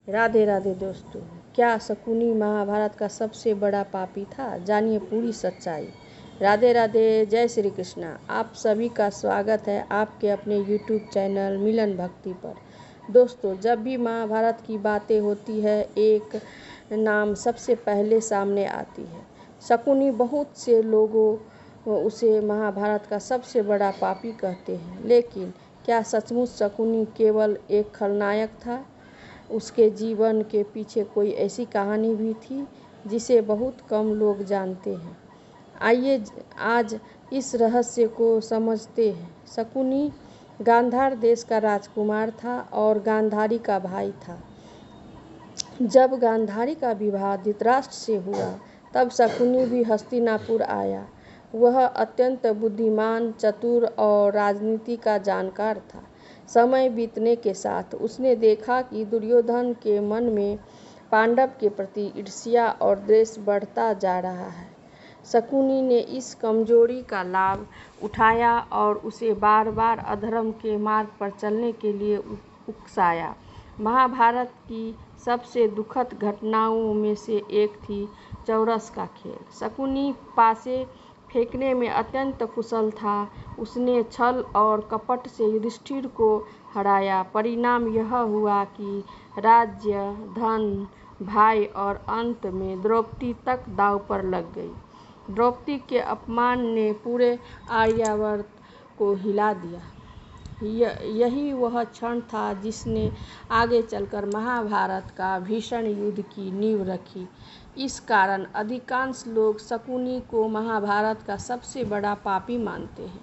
राधे राधे दोस्तों, क्या शकुनी महाभारत का सबसे बड़ा पापी था? जानिए पूरी सच्चाई। राधे राधे, जय श्री कृष्णा। आप सभी का स्वागत है आपके अपने YouTube चैनल मिलन भक्ति पर। दोस्तों, जब भी महाभारत की बातें होती है, एक नाम सबसे पहले सामने आती है, शकुनी। बहुत से लोगों उसे महाभारत का सबसे बड़ा पापी कहते हैं, लेकिन क्या सचमुच शकुनी केवल एक खलनायक था? उसके जीवन के पीछे कोई ऐसी कहानी भी थी जिसे बहुत कम लोग जानते हैं। आइए आज इस रहस्य को समझते हैं। शकुनी गांधार देश का राजकुमार था और गांधारी का भाई था। जब गांधारी का विवाह धृतराष्ट्र से हुआ, तब शकुनी भी हस्तिनापुर आया। वह अत्यंत बुद्धिमान, चतुर और राजनीति का जानकार था। समय बीतने के साथ उसने देखा कि दुर्योधन के मन में पांडव के प्रति ईर्ष्या और द्वेष बढ़ता जा रहा है। शकुनी ने इस कमजोरी का लाभ उठाया और उसे बार बार अधर्म के मार्ग पर चलने के लिए उकसाया। महाभारत की सबसे दुखद घटनाओं में से एक थी चौरस का खेल। शकुनी पासे फेंकने में अत्यंत कुशल था। उसने छल और कपट से युधिष्ठिर को हराया। परिणाम यह हुआ कि राज्य, धन, भाई और अंत में द्रौपदी तक दांव पर लग गई। द्रौपदी के अपमान ने पूरे आर्यावर्त को हिला दिया। यही वह क्षण था जिसने आगे चलकर महाभारत का भीषण युद्ध की नींव रखी। इस कारण अधिकांश लोग शकुनी को महाभारत का सबसे बड़ा पापी मानते हैं,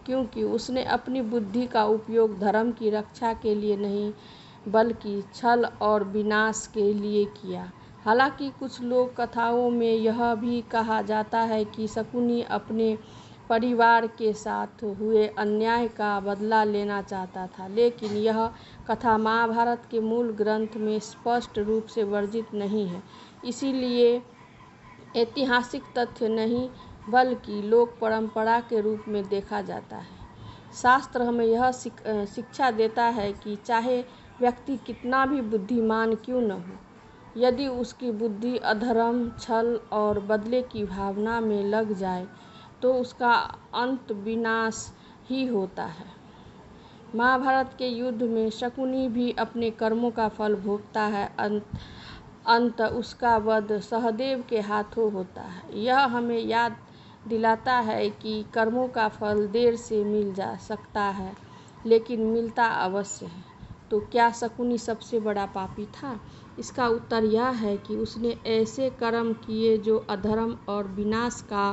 क्योंकि उसने अपनी बुद्धि का उपयोग धर्म की रक्षा के लिए नहीं, बल्कि छल और विनाश के लिए किया। हालांकि कुछ लोक कथाओं में यह भी कहा जाता है कि शकुनी अपने परिवार के साथ हुए अन्याय का बदला लेना चाहता था, लेकिन यह कथा महाभारत के मूल ग्रंथ में स्पष्ट रूप से वर्णित नहीं है, इसीलिए ऐतिहासिक तथ्य नहीं बल्कि लोक परंपरा के रूप में देखा जाता है। शास्त्र हमें यह शिक्षा देता है कि चाहे व्यक्ति कितना भी बुद्धिमान क्यों न हो, यदि उसकी बुद्धि अधर्म, छल और बदले की भावना में लग जाए तो उसका अंत विनाश ही होता है। महाभारत के युद्ध में शकुनी भी अपने कर्मों का फल भोगता है। अंत उसका वध सहदेव के हाथों होता है। यह हमें याद दिलाता है कि कर्मों का फल देर से मिल जा सकता है, लेकिन मिलता अवश्य है। तो क्या शकुनी सबसे बड़ा पापी था? इसका उत्तर यह है कि उसने ऐसे कर्म किए जो अधर्म और विनाश का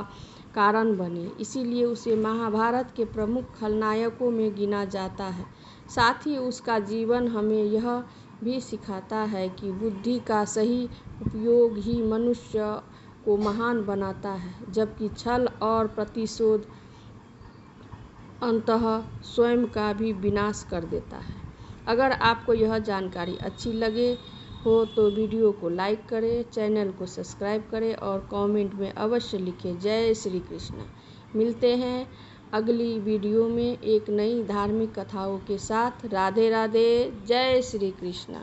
कारण बने, इसीलिए उसे महाभारत के प्रमुख खलनायकों में गिना जाता है। साथ ही उसका जीवन हमें यह भी सिखाता है कि बुद्धि का सही उपयोग ही मनुष्य को महान बनाता है, जबकि छल और प्रतिशोध अंततः स्वयं का भी विनाश कर देता है। अगर आपको यह जानकारी अच्छी लगे हो तो वीडियो को लाइक करें, चैनल को सब्सक्राइब करें और कमेंट में अवश्य लिखें जय श्री कृष्ण। मिलते हैं अगली वीडियो में एक नई धार्मिक कथाओं के साथ। राधे राधे, जय श्री कृष्ण।